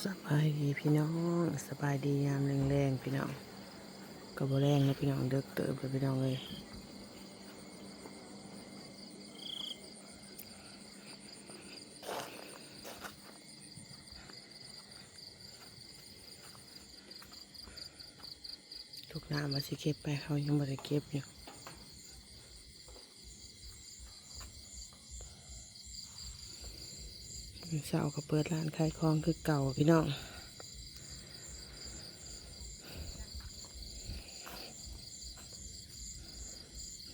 สบายดีพี่น้องสบายดียามแรงๆพี่น้องก็บ่แรงนะพี่น้องเด็กเติบเลยพี่น้องเลยทุกน้ำมาสิเก็บไปเขายังไม่ได้เก็บอยู่เสาร์ก็เปิดร้านขายของคือเก่าพี่น้อง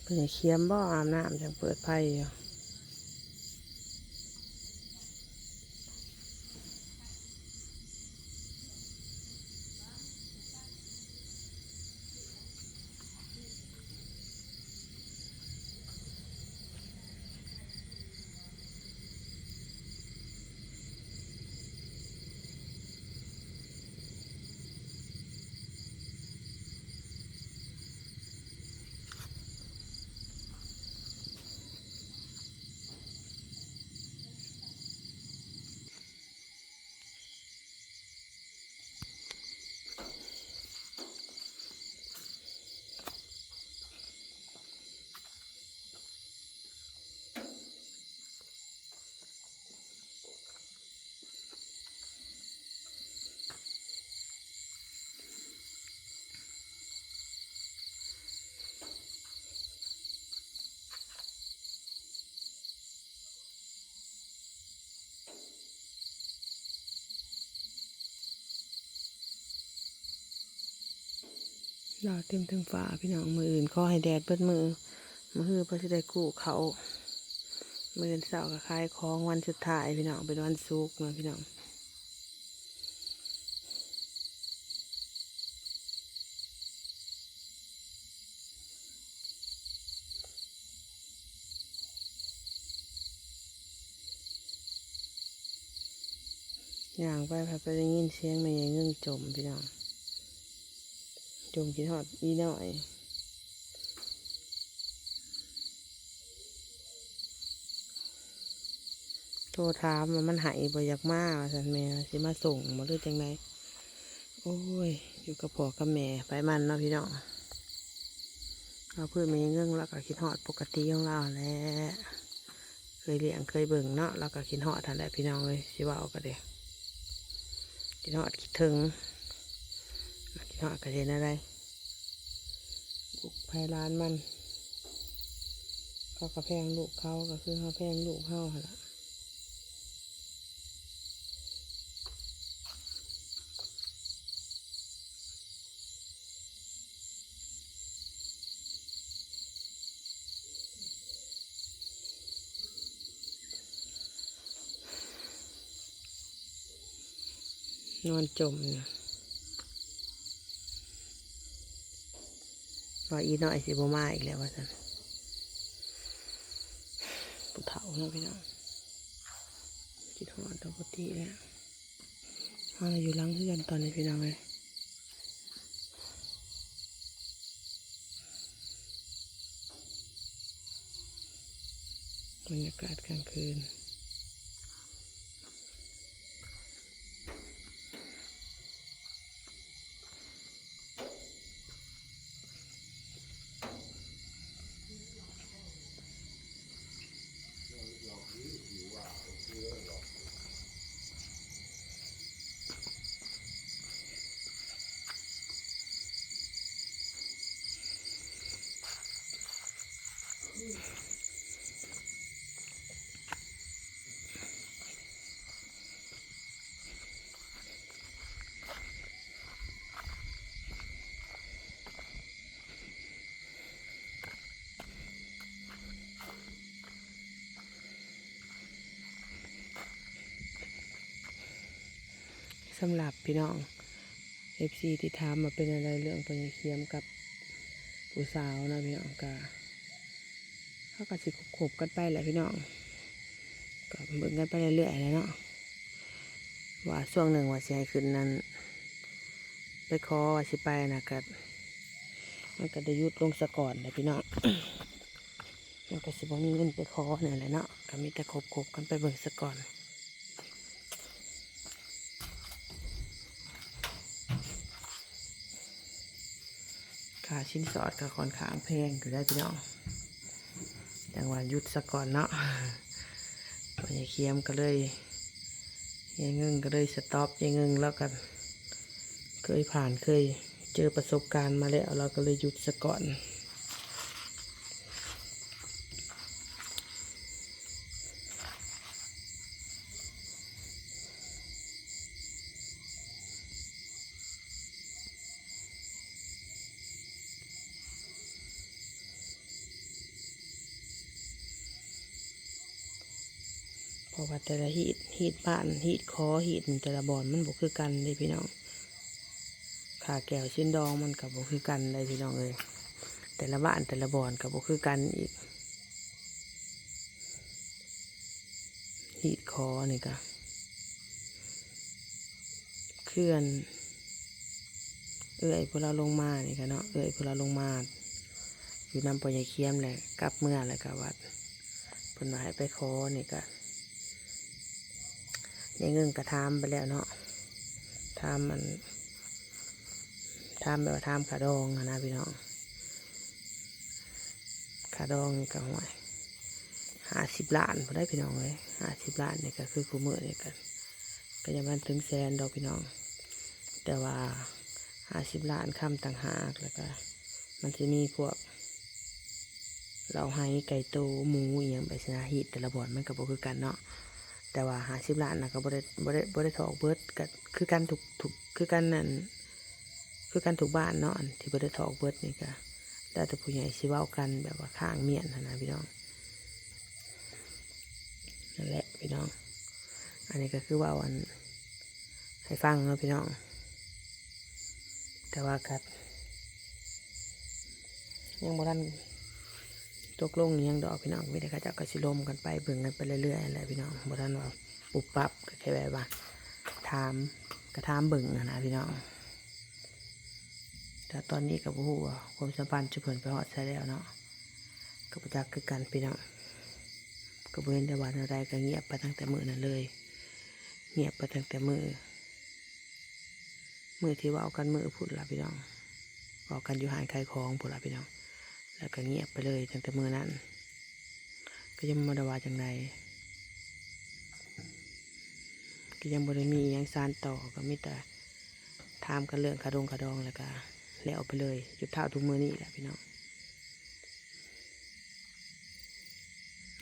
เพิ่นเคียมบ่อาบน้ำจังเปิดไพ่อยู่ดาวเต็มถึงฟ้าพี่น้องมืออื่นขอให้แดดเบิดมือฮือเพื่อจะได้กู้เขามืออื่นเสาร์ก็ขายของวันสุดท้ายพี่น้องเป็นวันศุกร์นะพี่น้องย่างไปได้ยินเสียงแม่ยายเงื่งจมพี่น้องจมคิดฮอดอีน้อยโทรถามว่ามันหายบ่อยากมาว่าสันแม่ว่าสิมาส่งมาหรือจังไดโอ้ยอยู่กับพ่อกับแม่ไปมันเนาะพี่น้องเราเพื่อนแม่ยายเงื่งแล้วก็คิดฮอดปกติของเราแหละเคยเลี้ยงเคยเบิ่งเนาะเราก็คิดฮอดทันแหละพี่น้องเลยสิว่าเอาก็เด้คิดฮอดคิดถึงคิดฮอดก็เห็นอะไรบุกภัยร้านมันเขาก็แพงลูกเขาก็คือเขาแพงลูกเขาหั่นล่ะนอนจมเนี่ยว่าอีน้อยสิบ่มาอีกแล้วว่าซั่นผู้เฒ่าเนาะพี่น้องคิดฮอดปกติแล้วเราอยู่หลังเรือนตอนนี้พี่น้องเลยบรรยากาศกลางคืนสำหรับพี่น้องFCที่ถามมาเป็นอะไรเรื่องปัญญาเคียมกับผู้สาวนะพี่น้องก็เขาก็สิขบกันไปแหละพี่น้องก็เบิ่งกันไปเรื่อยๆเลยเนาะว่าช่วงหนึ่งว่าสิให้ขึ้นนั้นไปขอว่าสิไปนะก็มันก็ได้ยุดลงซะก่อนเลยพี่น้องมันก็สิบ่มีเงินไปขอเนี่ยแหละเนาะก็มีแต่ขบกันไปเบิ่งซะก่อน ค่าชิ้นสอดก็ค่อนข้างแพงก็ได้พี่น้องจังหวะหยุดซะก่อนเนาะพอยายเคียมก็เลยยายเงิงก็เลยสต็อปยายเงิงแล้วกันเคยผ่านเคยเจอประสบการณ์มาแล้วเราก็เลยหยุดซะก่อนเพราะว่าแต่ละฮีดบ้านฮีดคอฮีดแต่ละบอนมันบ่คือกันเลยพี่น้องขาแก้วชิ้นดองมันกับบ่คือกันเลยพี่น้องเลยแต่ละบ้านแต่ละบอนกับบ่คือกันอีกฮีดคอนี่ก็เคลื่อนเอื้อยพวกเราลงมานี่กันเนาะเอื้อยพวกเราลงมาอยู่นำปอยายเคียมแหละกลับเมื่อไรกับวัดเพิ่นมาให้ไปคอนี่ก็ยายเงิงกระทำไปแล้วเนาะทำมันทำแบบว่าทำขาดองนะพี่น้องขาดองนี่ก็ห่วย50 ล้านพอได้พี่น้องเลย50 ล้านนี่ก็คือคู่มือนี่กันก็ยังมันถึง100,000ดอกพี่น้องแต่ว่า50 ล้านคำต่างหากแล้วก็มันจะมีพวกเราให้ไก่โตหมูอย่างไปชนะฮิตแต่ละบ่อนมันก็บ่คือกันเนาะแต่ว่า50 ล้านนะก็บ่ได้ถอกเบิดก็คือกันถูกคือกันนั่นคือกันถูกบ้านเนาะที่บ่ได้ถอกเบิดนี่ก็แล้วแต่ผู้ใหญ่สิเว้ากันแบบว่าข้างเมียนนะพี่น้องนั่นแหละพี่น้องอันนี้ก็คือว่าวันให้ฟังเนาะพี่น้องแต่ว่ากัดยังบ่ทันตกลงยังดอกพี่น้องไม่ได้กระจับกระชิลมกันไปเบิ่งกันไปเรื่อยๆอะไรพี่น้องบ่ทันว่าปุบปั๊บก็แค่แบบว่าถามกระทำเบิ่งนะพี่น้องแต่ตอนนี้กับผู้ว่าความสัมพันธ์จะเพิ่นไปฮอดใส่แล้วเนาะก็ประจักษ์คือกันพี่น้องก็บ่เห็นแต่วันอะไรก็เงียบไปตั้งแต่มื้อนั้นเลยเงียบไปตั้งแต่มื้อที่ว่าเอากันมื้อพุ่นล่ะพี่น้องเอากันอยู่หายขายของพุ่นล่ะพี่น้องแล้วก็เงียบไปเลยตั้งแต่มื้อนั้นก็ยังบ่ได้ว่าจังไดก็ยังบ่ได้มีหยังสานต่อก็มีแต่ถามกันเรื่องขาดองแล้วก็แล้วไปเลยจุดเท่าทุกมื้อนี้แหละพี่น้อง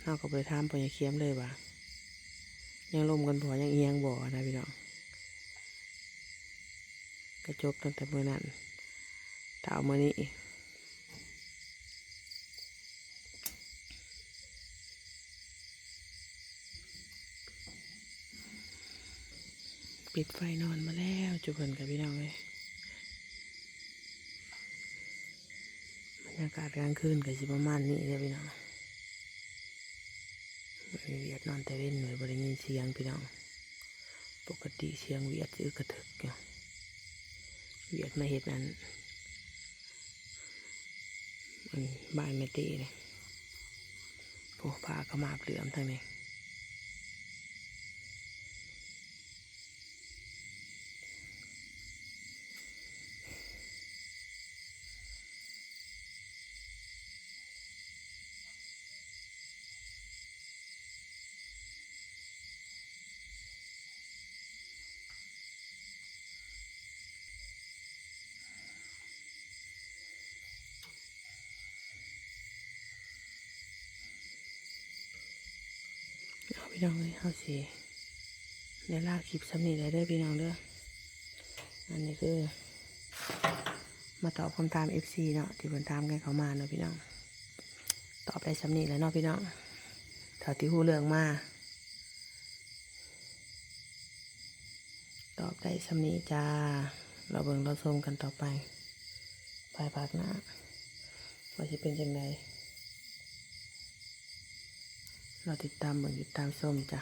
เราก็ไปถามปอยายเคียมเลยว่ายังลมกันบ่ยังเอียงบ่นะพี่น้องกระจบตั้งแต่มื้อนั้นเท่ามื้อนี้ปิดไฟนอนมาแล้วจุเพิ่นกับพี่น้องเลยบรรยากาศกลางคืนก็สิประมาณนี้เลยพี่น้องเวียดนอนแต่เว้นหน่วยบริเวณเสียงพี่น้องปกติเสียงเวียดซื้อกระถึกอยู่เวียดมาเห็ดนั้นบ้านแม่ตีเนี่ยโอ้พาเขามาเปลือมทางนี้พี่น้องเลยเขาสิได้ลากคลิปสำนีได้ด้วยพี่น้องเด้ออันนี้คือมาตอบคำถาม FC เนาะที่เพิ่นถามกันเขามาเนาะพี่น้องตอบได้สำนีแล้วเนาะพี่น้องเท่าที่หูเรื่องมาตอบได้สำนีจ้าเราเบิ่งเราชมกันต่อไปภายภาคหน้าว่าจะเป็นยังไงเราติดตามเบิ่งติดตามชมจ้ะ